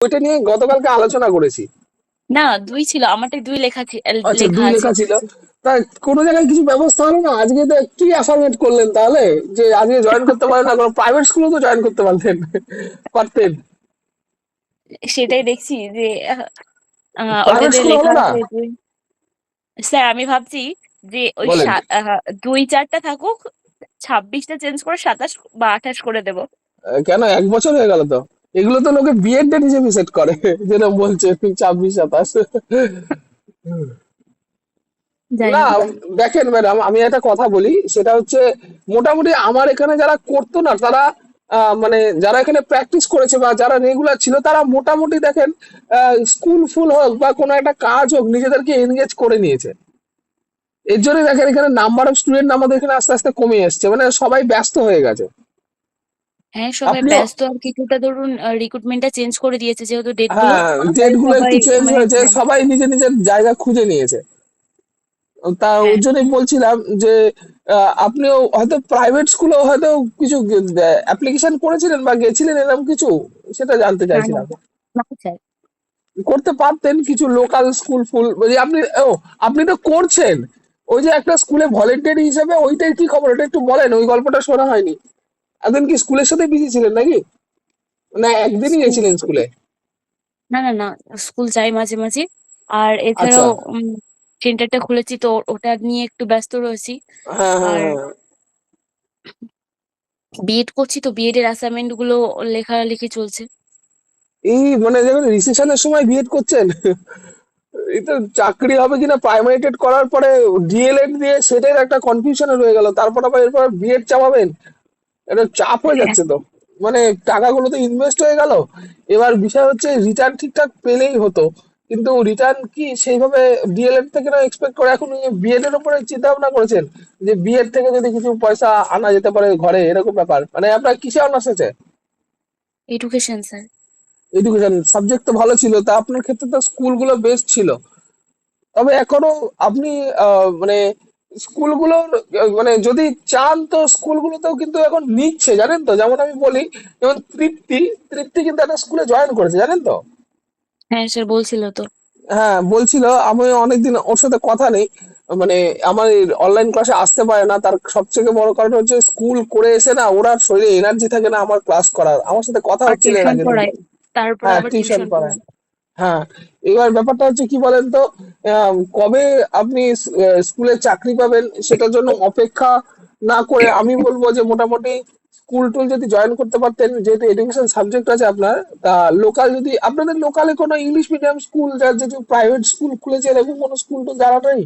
ওইটা নিয়ে গতকালকে আলোচনা করেছি। না, দুই ছিল, আমারটাই দুই আচ্ছা, লেখা দুই আছে। লেখা ছিল। তা কোনো জায়গায় কিছু ব্যবস্থা হলো না? আজকে তো কি অ্যাসাইনমেন্ট করলেন তাহলে, যে আজকে জয়েন করতে পারেন না? কোনো প্রাইভেট স্কুলে তো জয়েন করতে পারতেন, পারতেন। সেটাই দেখছি যে প্রাইভেট ওটাতে স্কুলে লেখা হলো না? আছে যে, স্যার আমি ভাবছি যে ওই বলেন। দুই চারটা থাকুক, 26টা চেঞ্জ করে 27 বা 28 করে দেব। কেন, 1 বছর হয়ে গেল তো। এগুলো তো লোকে বিয়ের ডেট হিসেবে সেট করে, যেটা বলছে 26 27। যাই না, হোক। দেখেন ম্যাডাম, আমি একটা কথা বলি, সেটা হচ্ছে মোটামুটি আমার এখানে যারা করতো না তারা, মানে যারা এখানে প্র্যাকটিস করেছে বা যারা রেগুলার ছিল, তারা মোটামুটি দেখেন স্কুল ফুল হোক বা কোনো একটা কাজ হোক, নিজেদেরকে এনগেজ করে নিয়েছে। এর জন্য দেখেন এখানে নাম্বার অফ স্টুডেন্ট আমাদের এখানে আস্তে আস্তে কমে এসছে, মানে সবাই ব্যস্ত হয়ে গেছে। হ্যাঁ, সবাই আপনিও, ব্যস্ত, আর কিছুটা ধরুন রিক্রুটমেন্টটা চেঞ্জ করে দিয়েছে যেহেতু ডেট গুলো, হ্যাঁ, তাই ডেট গুলো সবাই একটু চেঞ্জ মানে হয়েছে, সবাই নিজের নিজের জায়গা খুঁজে নিয়েছে। তা ওর হ্যাঁ। জন্যই বলছিলাম যে আপনিও হয়তো প্রাইভেট স্কুলেও হয়তো কিছু অ্যাপ্লিকেশন করেছিলেন বা গেছিলেন এরকম কিছু, সেটা জানতে না না চাইছিলাম। না স্যার। করতে পারতেন কিছু লোকাল স্কুল ফুল, বলি আপনি। ও, আপনি তো করছেন। ওই যে একটা স্কুলে ভলেন্টিয়ারি হিসেবে, ওইটার কি খবর? ওটা একটু বলেন, ওই গল্পটা শোনা হয়নি। এতদিন কি স্কুলের সাথে বিজি ছিলেন নাকি, না একদিনই স্কুল, গেছিলেন স্কুলে? না না না, স্কুল যাই মাঝে মাঝে। আর আচ্ছা। এছাড়াও সেন্টারটা খুলেছি তো ওটা নিয়ে একটু ব্যস্ত রয়েছি। হ্যাঁ, হ্যাঁ, আর হ্যাঁ। বিএড করছি তো বিএড এর অ্যাসাইনমেন্ট গুলো লেখালেখি চলছে। এই মানে যখন রিসেশনের সময় বিএড করছেন, এই তো চাকরি হবে কিনা প্রাইমারি টেট করার পরে ডিএলএড দিয়ে সেটার একটা কনফিউশনে রয়ে গেল, তারপর আবার এরপর বিএড চাপাবেন। এটা চাপ হয়ে হ্যাঁ, যাচ্ছে তো। মানে টাকাগুলো তো ইনভেস্ট হয়ে গেল। এবার বিষয় হচ্ছে রিটার্ন ঠিকঠাক পেলেই হতো, কিন্তু রিটার্ন কি সেইভাবে ডিএলএড থেকে না এক্সপেক্ট করে, এখন বিএড এর উপরে চিন্তা ভাবনা করেছেন যে বিএড থেকে যদি কিছু পয়সা আনা যেতে পারে ঘরে, এরকম ব্যাপার? মানে আপনার কিসে অনার্স আছে? Education sir. এডুকেশন সাবজেক্ট তো ভালো ছিল, তা আপনার ক্ষেত্রে তো স্কুলগুলো বেস্ট ছিল। তবে এখনো আপনি মানে স্কুলগুলোর, মানে যদি চান তো স্কুলগুলোতেও কিন্তু এখন নিচ্ছে, জানেন তো? যেমন আমি বলি, যেমন তৃপ্তি, তৃপ্তি কিন্তু একটা স্কুলে জয়েন করেছে, জানেন তো? হ্যাঁ স্যার, বলছিল তো। হ্যাঁ, বলছিল। আমি অনেকদিন ওর সাথে কথা নেই, মানে আমার অনলাইন ক্লাসে আসতে পারে না। তার সবথেকে বড় কারণ হচ্ছে স্কুল করে এসে না ওর আর শরীরে এনার্জি থাকে না আমার ক্লাস করার। আমার সাথে কথা আর হচ্ছিল এর টিউশন আগে পড়ায়, দেখলাম। তারপর হ্যাঁ, আবার টিউশন টিউশন পড়ায়। পড়ায়। হ্যাঁ, এবার ব্যাপারটা হচ্ছে কি বলেন তো, কবে আপনি স্কুলে চাকরি পাবেন সেটার জন্য অপেক্ষা না করে আমি বলবো যে মোটামুটি স্কুল টুল যদি জয়েন করতে পারতেন, যেহেতু এডুকেশন সাবজেক্ট আছে আপনার। তা লোকাল, যদি আপনাদের লোকালে কোনো ইংলিশ মিডিয়াম স্কুল, যার যেহেতু প্রাইভেট স্কুল খুলেছে, এরকম কোনো স্কুল তো জানা নেই,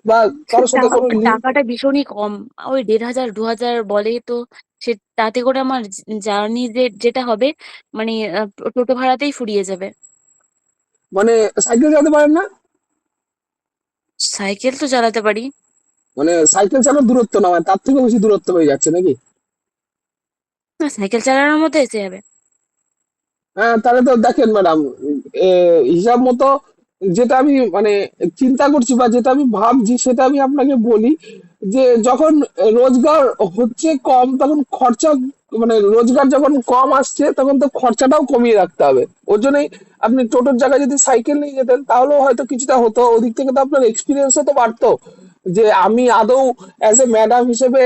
বা স্যার, কারোর সাথে কোনো লিঙ্ক? টাকাটা ভীষণই কম। ওই 1,500 2,000 বলে তো। সে তাতে করে আমার জার্নি যেটা হবে, মানে টোটো ভাড়াতেই ফুরিয়ে যাবে। মানে সাইকেল চালাতে পারেন না? সাইকেল তো চালাতে পারি। মানে সাইকেল চালানোর দূরত্ব না, মানে তার থেকে বেশি দূরত্ব হয়ে যাচ্ছে নাকি? না, সাইকেল চালানোর মধ্যে এসে যাবে। হ্যাঁ, তাহলে তো দেখেন ম্যাডাম, হিসাব মতো যেটা আমি মানে চিন্তা করছি বা যেটা আমি ভাবছি, সেটা আমি আপনাকে বলি যে যখন রোজগার হচ্ছে কম, তখন খরচা, মানে রোজগার যখন কম আসছে তখন তো খরচাটাও কমিয়ে রাখতে হবে। ওর জন্যই আপনি টোটোর জায়গায় যদি সাইকেল নিয়ে যেতেন তাহলেও হয়তো কিছুটা হতো, ওদিক থেকে তো আপনার এক্সপিরিয়েন্সও তো বাড়তো, যে আমি আদৌ অ্যাজ এ ম্যাডাম হিসেবে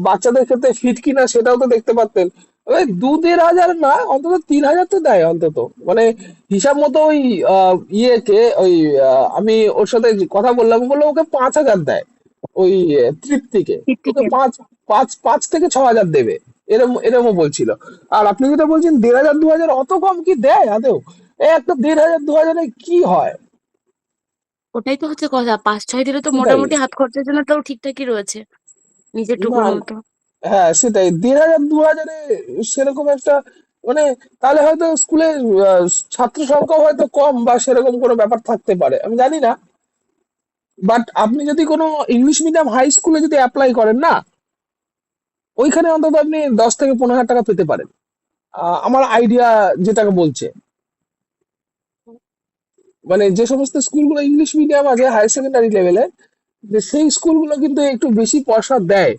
বাচ্চাদের ক্ষেত্রে ফিট কিনা সেটাও তো দেখতে পারতেন। ওই 2-1,500 না, অন্তত 3,000 তো দেয় অন্তত। মানে হিসাব মতো ওই ইয়েকে ওই আমি ওর সাথে যে কথা বললাম, বললো ওকে 5,000 দেয়। ওই তৃপ্তিকে ওকে ঠিক। পাঁচ পাঁচ 5 থেকে 6,000 দেবে, এরম এরমও বলছিল। আর আপনি যেটা বলছেন 1,500 2,000, অত কম কি দেয় আদৌ? এই একটা 1,500 2,000 কি হয়? ওটাই তো হচ্ছে কথা, 5-6 দিলে তো সেটাই। মোটামুটি হাত খরচার জন্য তাও ঠিকঠাকই রয়েছে, নিজের না, টুকুর মতো। হ্যাঁ সেটাই, 1,500 2,000-এ সেরকম একটা, মানে তাহলে হয়তো স্কুলে ছাত্র সংখ্যাও হয়তো কম বা সেরকম কোনো ব্যাপার থাকতে পারে, আমি জানি না। বাট আপনি যদি কোনো ইংলিশ মিডিয়াম হাই স্কুলে যদি অ্যাপ্লাই করেন না, ওইখানে অন্তত আপনি 10 থেকে 15 হাজার টাকা পেতে পারেন। আমার আইডিয়া যেটাকে বলছে, মানে যে সমস্ত স্কুলগুলো ইংলিশ মিডিয়াম আছে হায়ার সেকেন্ডারি লেভেলে, সেই স্কুলগুলো কিন্তু একটু বেশি পয়সা দেয়।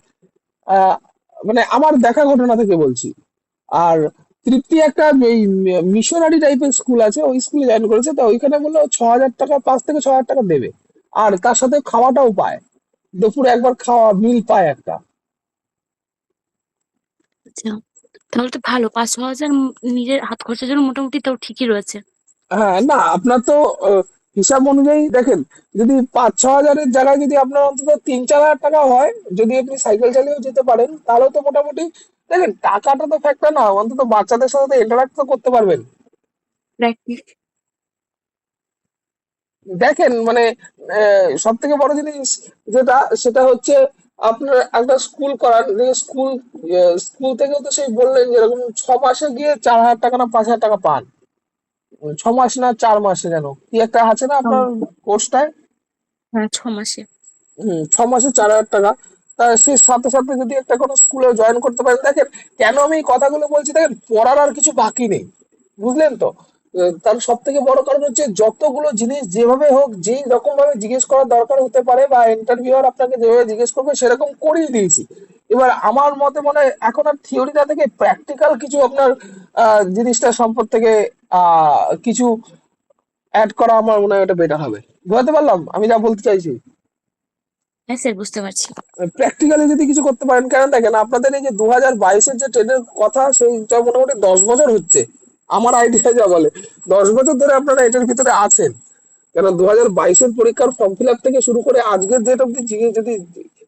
আহ, মানে আমার দেখা ঘটনা থেকে বলছি। আর তৃপ্তি একটা এই মিশনারি টাইপের স্কুল আছে, ওই স্কুলে জয়েন করেছে। তো ওইখানে বললো 6,000 টাকা, 5 থেকে 6,000 টাকা দেবে, আর তার সাথে খাওয়াটাও পায়, দুপুরে একবার খাওয়া মিল পায় একটা। আচ্ছা, তাহলে তো ভালো, 5-6 হাজার নিজের হাত খরচার জন্য মোটামুটি তাও ঠিকই রয়েছে। হ্যাঁ, না আপনার তো হিসাব অনুযায়ী দেখেন, যদি 5-6 হাজারের জায়গায় যদি আপনার অন্তত 3-4 হাজার টাকা হয়, যদি আপনি সাইকেল চালিয়েও যেতে পারেন, তাহলে তো মোটামুটি দেখেন টাকাটা তো ফ্যাক্টর না, অন্তত বাচ্চাদের সাথে ইন্টারাক্ট তো করতে পারবেন। প্র্যাকটিস। দেখেন মানে সব থেকে বড় জিনিস যেটা, সেটা হচ্ছে আপনার একটা স্কুল করার, যে স্কুল স্কুল থেকেও তো সেই বললেন যেরকম 6 মাসে গিয়ে 4,000 টাকা না 5,000 টাকা পান। 6 মাস না 4 মাসে যেন কি একটা আছে না আপনার কোর্সটায়। হ্যাঁ, 6 মাসে। 6 মাসে 4,000 টাকা। তা সে সাথে সাথে যদি একটা কোনো স্কুলে জয়েন করতে পারেন, দেখেন কেন আমি এই কথাগুলো বলছি, দেখেন পড়ার আর কিছু বাকি নেই, বুঝলেন তো। তার সব থেকে বড় কারণ হচ্ছে যতগুলো জিনিস যেভাবে হোক, যেই রকম ভাবে জিজ্ঞেস করার দরকার হতে পারে, বা ইন্টারভিউয়ার আপনাকে যেভাবে জিজ্ঞেস করবে সেরকম করিয়ে দিয়েছি। এবার আমার মতে মনে হয় এখন আর থিওরিটা থেকে প্র্যাকটিক্যাল কিছু আপনার জিনিসটা সম্পদ থেকে কিছু অ্যাড করা আমার মনে হয় এটা বেটার হবে। বুঝতে পারলাম আমি যা বলতে চাইছি। হ্যাঁ স্যার, বুঝতে পারছি। প্র্যাকটিক্যালি যদি কিছু করতে পারেন, কারণ দেখেন আপনাদের এই যে 2022-এর যে ট্রেনের কথা, সেইটা মোটামুটি 10 বছর হচ্ছে, আমার আইডিয়া যা বলে 10 বছর ধরে আপনারা এটার ভিতরে আছেন। কেন 2022-এর পরীক্ষার ফর্ম ফিল আপ থেকে শুরু করে আজকের ডেট অব্দি যদি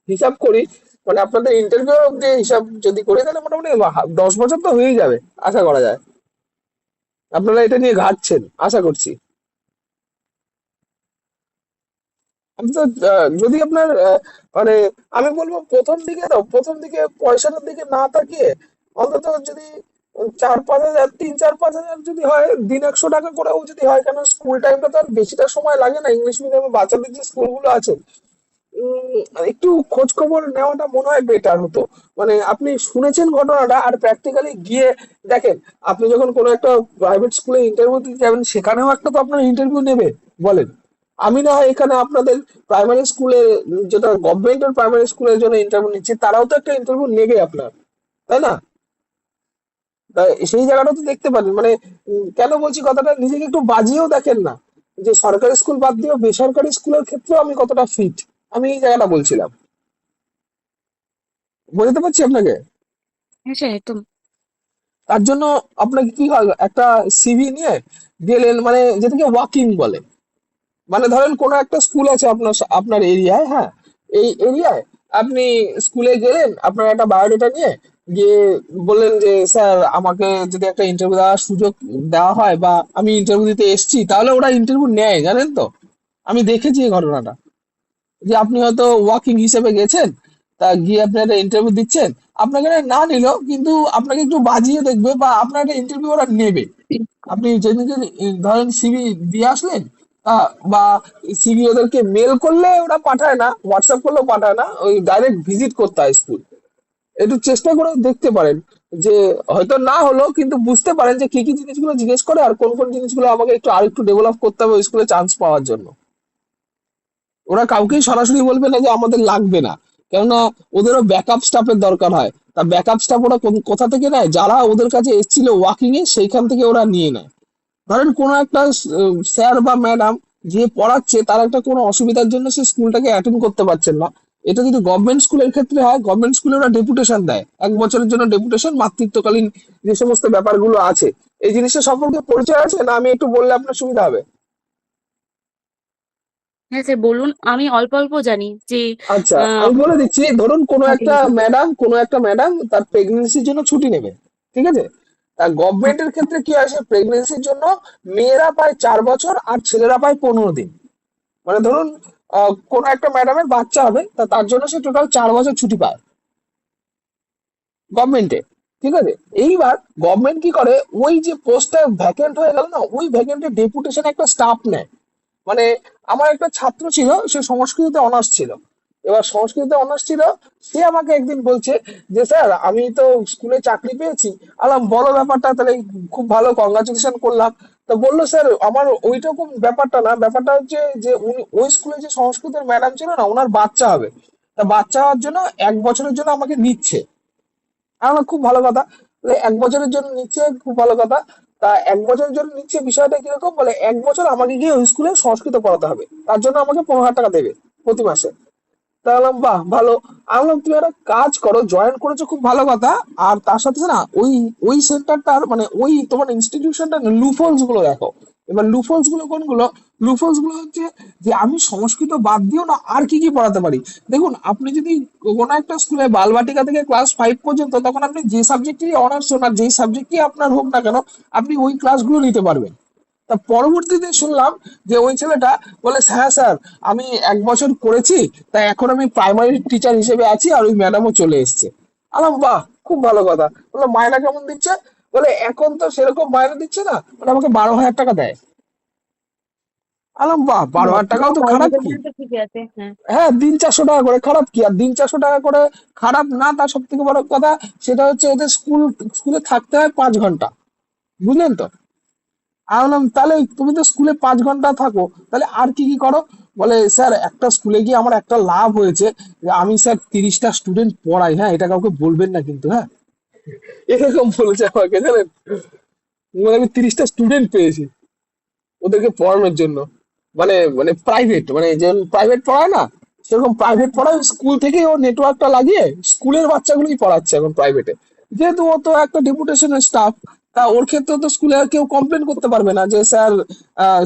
হিসাব করি, মানে আপনাদের ইন্টারভিউ অব্দি হিসাব যদি করি, তাহলে মোটামুটি 10 বছর তো হয়েই যাবে আশা করা যায়। আপনারা এটা নিয়ে ঘাটছেন আশা করছি। আমি তো যদি আপনার মানে আমি বলবো প্রথম দিকে পয়সাটার দিকে না তাকিয়ে অন্তত যদি 4-5 হাজার, 3-4-5 হাজার যদি হয়, দিন 100 টাকা করেও যদি হয়, কেন স্কুল টাইমটা তো আর বেশিটা সময় লাগে না, ইংলিশ মিডিয়ামে বাচ্চাদের যে স্কুলগুলো আছে। উম, একটু খোঁজ খবর নেওয়াটা মনে হয় বেটার হতো। মানে আপনি শুনেছেন ঘটনাটা, আর প্র্যাকটিক্যালি গিয়ে দেখেন। আপনি যখন কোনো একটা প্রাইভেট স্কুলে ইন্টারভিউ দিতে যাবেন, সেখানেও একটা তো আপনার ইন্টারভিউ নেবে, বলেন। আমি না হয় এখানে আপনাদের প্রাইমারি স্কুলে, যেটা গভর্নমেন্টের প্রাইমারি স্কুলের জন্য ইন্টারভিউ নিচ্ছে, তারাও তো একটা ইন্টারভিউ নেবে আপনার, তাই না? তাই সেই জায়গাটা তো দেখতে পারেন। মানে কেন বলছি কথাটা, নিজেকে একটু বাজিয়েও দেখেন না, যে সরকারি স্কুল বাদ দিয়েও বেসরকারি স্কুলের ক্ষেত্রেও আমি কতটা ফিট, আমি এই জায়গাটা বলছিলাম। বোঝাতে পারছি আপনাকে? হ্যাঁ স্যার, একদম। তার জন্য আপনাকে কি হয়, একটা সিভি নিয়ে গেলেন, মানে যেটাকে ওয়াকিং বলে। মানে ধরেন কোনো একটা স্কুল আছে আপনার আপনার এরিয়ায়, হ্যাঁ, এই এরিয়ায় আপনি স্কুলে গেলেন আপনার একটা বায়োডাটা নিয়ে, গিয়ে বললেন যে স্যার আমাকে যদি একটা ইন্টারভিউ দেওয়ার সুযোগ দেওয়া হয়, বা আমি ইন্টারভিউ দিতে এসেছি, তাহলে ওরা ইন্টারভিউ নেয়, জানেন তো। আমি দেখেছি এই ঘটনাটা, যে আপনি হয়তো ওয়াকিং হিসেবে গেছেন, তা গিয়ে আপনি একটা ইন্টারভিউ দিচ্ছেন, আপনাকে না নিলেও কিন্তু আপনাকে একটু বাজিয়ে দেখবে, বা আপনার একটা ইন্টারভিউ ওরা নেবে। আপনি যেদিনকে ধরেন সিভি দিয়ে আসলেন, বা সিভি ওদেরকে মেল করলে ওরা পাঠায় না, হোয়াটসঅ্যাপ করলেও পাঠায় না, ওই ডাইরেক্ট ভিজিট করতে হয় স্কুল। একটু চেষ্টা করে দেখতে পারেন, যে হয়তো না হলো কিন্তু বুঝতে পারেন যে কি কি জিনিসগুলো জিজ্ঞেস করে, আর কোন কোন জিনিসগুলো আমাকে একটু আরেকটু ডেভেলপ করতে হবে ওই স্কুলে চান্স পাওয়ার জন্য। ওরা কাউকেই সরাসরি বলবে না যে আমাদের লাগবে না, কেননা ওদেরও ব্যাকআপ স্টাফের দরকার হয়। তা ব্যাকআপ স্টাফ ওরা কোথা থেকে নেয়, যারা ওদের কাছে এসেছিল ওয়াকিং এ সেইখান থেকে ওরা নিয়ে নেয়। ধরেন কোনো একটা স্যার বা ম্যাডাম যে পড়াচ্ছে, তার একটা কোনো অসুবিধার জন্য সে স্কুলটাকে অ্যাটেন্ড করতে পারছেন না। এটা যদি গভর্নমেন্ট স্কুলের ক্ষেত্রে হয়, গভর্নমেন্ট স্কুলে ওরা ডেপুটেশন দেয়, 1 বছরের জন্য ডেপুটেশন, মাতৃত্বকালীন যে সমস্ত ব্যাপারগুলো আছে। এই জিনিসটা সম্পর্কে পরিচয় আছে না, আমি একটু বললে আপনার সুবিধা হবে। হ্যাঁ স্যার, বলুন। আমি অল্প অল্প জানি যে আচ্ছা, আহ আমি বলে দিচ্ছি। ধরুন কোনো একটা ম্যাডাম তার প্রেগনেন্সির জন্য ছুটি নেবে, ঠিক আছে। তা গভর্নমেন্টের ক্ষেত্রে কি আসে, প্রেগনেন্সির জন্য মেয়েরা পায় 4 বছর আর ছেলেরা পায় 15 দিন। মানে ধরুন কোনো একটা ম্যাডামের বাচ্চা হবে, তা তার জন্য সে টোটাল 4 বছর ছুটি পায় গভর্নমেন্টে, ঠিক আছে। এইবার গভর্নমেন্ট কি করে, ওই যে পোস্টটা ভ্যাকেন্ট হয়ে গেল না, ওই ভ্যাকেন্টে ডেপুটেশন একটা স্টাফ নেয়। মানে আমার একটা ছাত্র ছিল, সে সংস্কৃতিতে অনার্স ছিল। এবার সংস্কৃতিতে অনার্স ছিল, সে আমাকে একদিন বলছে যে স্যার আমি তো স্কুলে চাকরি পেয়েছি। আলাম বলো ব্যাপারটা, তাহলে খুব ভালো, কংগ্রাচুলেশন করলাম। তো বললো স্যার আমার ওইরকম ব্যাপারটা না, ব্যাপারটা হচ্ছে যে উনি ওই স্কুলে যে সংস্কৃতের ম্যাডাম ছিল না, ওনার বাচ্চা হবে। তা বাচ্চা হওয়ার জন্য 1 বছরের জন্য আমাকে নিচ্ছে। আমার খুব ভালো কথা। তো বলে 1 বছরের জন্য নিচ্ছে, খুব ভালো কথা। তা 1 বছরের জন্য নিচ্ছে, বিষয়টা কিরকম বলে, 1 বছর আমাকে গিয়ে ওই স্কুলে সংস্কৃত পড়াতে হবে, তার জন্য আমাকে 15,000 টাকা দেবে প্রতি মাসে। তা বললাম বাহ ভালো। আমি বললাম তুমি একটা কাজ করো, জয়েন করেছো খুব ভালো কথা। আর তার সাথে না ওই ওই সেন্টারটার মানে ওই তোমার ইনস্টিটিউশনটা লুফলস গুলো দেখো। এবার লুফলস গুলো কোনগুলো? লুফলস গুলো হচ্ছে যে আমি সংস্কৃত বাদ দিও না আর কি কি পড়াতে পারি। দেখুন, আপনি যদি কোনো একটা স্কুলে বালবাটিকা থেকে ক্লাস 5 পর্যন্ত, তখন আপনি যে সাবজেক্টই অনার্স হোক আর যেই সাবজেক্টই আপনার হোক না কেন, আপনি ওই ক্লাসগুলো নিতে পারবেন। তা পরবর্তীতে শুনলাম যে ওই ছেলেটা বলে, হ্যাঁ স্যার, আমি 1 বছর করেছি, তাই এখন আমি প্রাইমারি টিচার হিসেবে আছি, আর ওই ম্যাডামও চলে এসছে। আলাম বাহ, খুব ভালো কথা। বললো মায়না কেমন দিচ্ছে? বলে এখন তো সেরকম মায়না দিচ্ছে না, মানে আমাকে 12,000 টাকা দেয়। আলাম বাহ, বারো বাহ! হাজার টাকাও তোমার তো মাইনে খারাপ কি। পেমেন্ট তো ঠিকই আছে। হ্যাঁ। হ্যাঁ, দিন 400 টাকা করে খারাপ কি, আর দিন 400 টাকা করে খারাপ না। তার সব থেকে বড় কথা সেটা হচ্ছে ওদের স্কুলে থাকতে হয় 5 ঘন্টা, বুঝলেন তো। আমি বললাম তাহলে তুমি তো স্কুলে 5 ঘন্টা থাকো, তাহলে আর কি কি করো? বলে স্যার, একটা স্কুলে গিয়ে আমার একটা লাভ হয়েছে, যে আমি স্যার 30টা স্টুডেন্ট পড়াই, হ্যাঁ, এটা কাউকে বলবেন না কিন্তু, হ্যাঁ। এরকম বলেছে আমাকে, জানেন। মানে আমি 30টা স্টুডেন্ট পেয়েছি ওদেরকে পড়ানোর জন্য। মানে মানে প্রাইভেট, মানে যেমন প্রাইভেট পড়ায় না, সেরকম প্রাইভেট পড়ায়। স্কুল থেকেই ও নেটওয়ার্কটা লাগিয়ে স্কুলের বাচ্চাগুলোই পড়াচ্ছে এখন প্রাইভেটে। যেহেতু ও তো একটা ডেপুটেশনের স্টাফ, তা ওর ক্ষেত্রে তো স্কুলে আর কেউ কমপ্লেন করতে পারবে না যে স্যার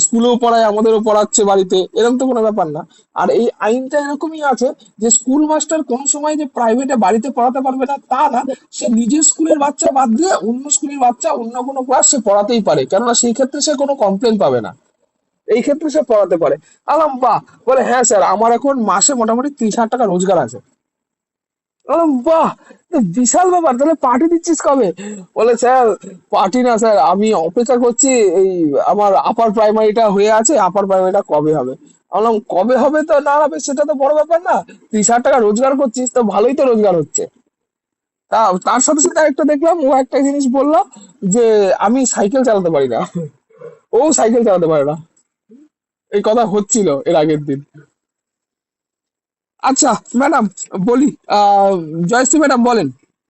স্কুলেও পড়ায় আমাদেরও পড়াচ্ছে বাড়িতে, এরকম তো কোনো ব্যাপার না। আর এই আইনটা এরকমই আছে যে স্কুল মাস্টার কোনো সময় যে প্রাইভেটে বাড়িতে পড়াতে পারবে না তা না। সে নিজের স্কুলের বাচ্চা বাদ দিয়ে অন্য স্কুলের বাচ্চা অন্য কোনো ক্লাস সে পড়াতেই পারে, কেননা সেই ক্ষেত্রে সে কোনো কমপ্লেন পাবে না। এই ক্ষেত্রে সে পড়াতে পারে। আলাম বাহ। বলে হ্যাঁ স্যার, আমার এখন মাসে মোটামুটি 30,000 টাকা রোজগার আছে। বললাম বাহ, তো বিশাল ব্যাপার, তাহলে পার্টি দিচ্ছিস কবে? বলে স্যার, পার্টি না স্যার, আমি অপেক্ষা করছি, এই আমার আপার প্রাইমারিটা হয়ে আছে, আপার প্রাইমারিটা কবে হবে। আমি বললাম কবে হবে তো না হবে সেটা তো বড় ব্যাপার না, 30,000 টাকা রোজগার করছিস তো ভালোই তো রোজগার হচ্ছে। তা তার সাথে সাথে একটা দেখলাম ও একটা জিনিস বললো, যে আমি সাইকেল চালাতে পারি না। ও সাইকেল চালাতে পারে না। এই কথা হচ্ছিল এর আগের দিন। আচ্ছা ম্যাডাম, বলি, জয়শ্রী ম্যাডাম বলেন।